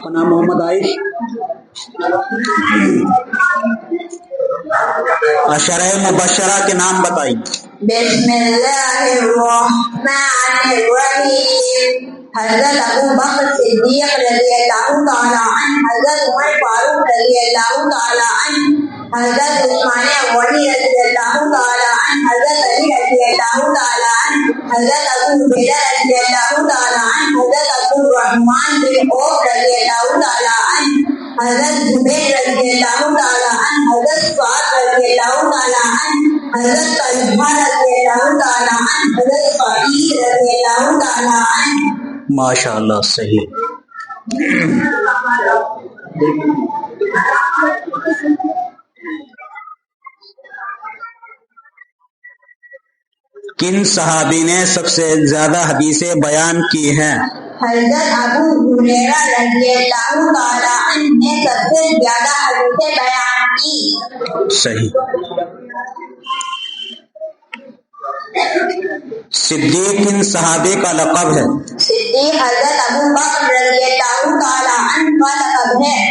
آپ کا نام محمد عائش؟ اشرہ مبشرہ کے نام بتائیے۔ بسم اللہ الرحمن الرحیم۔ حضرت ابو بکر صدیق رضی اللہ تعالی عنہ، حضرت عمر فاروق رضی اللہ تعالی عنہ، حضرت عثمان غنی رضی اللہ تعالی عنہ، حضرت علی رضی اللہ تعالی عنہ، حضرت ابو عبیدہ رضی اللہ تعالی عنہ، حضرت عبد الرحمن بن عوف رضی اللہ تعالی عنہ، حضرت زبیر رضی اللہ تعالی عنہ، حضرت سعد رضی اللہ تعالی عنہ، حضرت طلحہ رضی اللہ تعالی عنہ، حضرت سعید رضی اللہ تعالی عنہ۔ ماشاء اللہ، صحیح۔ کن صحابی نے سب سے زیادہ حدیثیں بیان کی ہیں؟ حضرت ابو ہریرہ رضی اللہ تعالی عنہ نے سب سے زیادہ حدیثیں بیان کی۔ صحیح۔ صدیق کن صحابی کا لقب ہے؟ صدیق حضرت ابو بکر رضی اللہ تعالی عنہ کا لقب ہے۔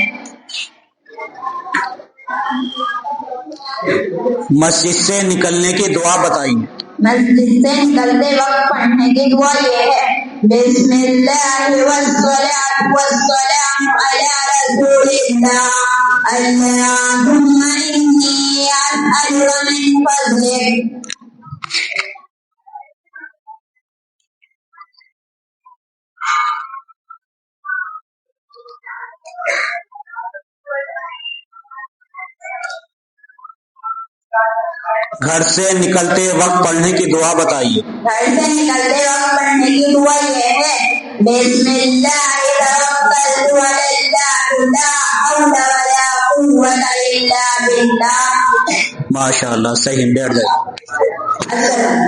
مسجد سے نکلنے کی دعا بتائیے۔ مسجد سے نکلتے وقت پڑھنے کی دعا یہ ہے: بسم اللہ والصلاۃ والسلام علی رسول اللہ، اللہم انی اسألک من فضلک۔ گھر سے نکلتے وقت پڑھنے کی دعا بتائیے۔ گھر سے نکلتے وقت پڑھنے کی دعا یہ ہے: بسم اللہ توکلت علی اللہ، لا حول ولا قوۃ الا باللہ۔ ماشاء اللہ، صحیح۔ بیٹھ جائے۔ السلام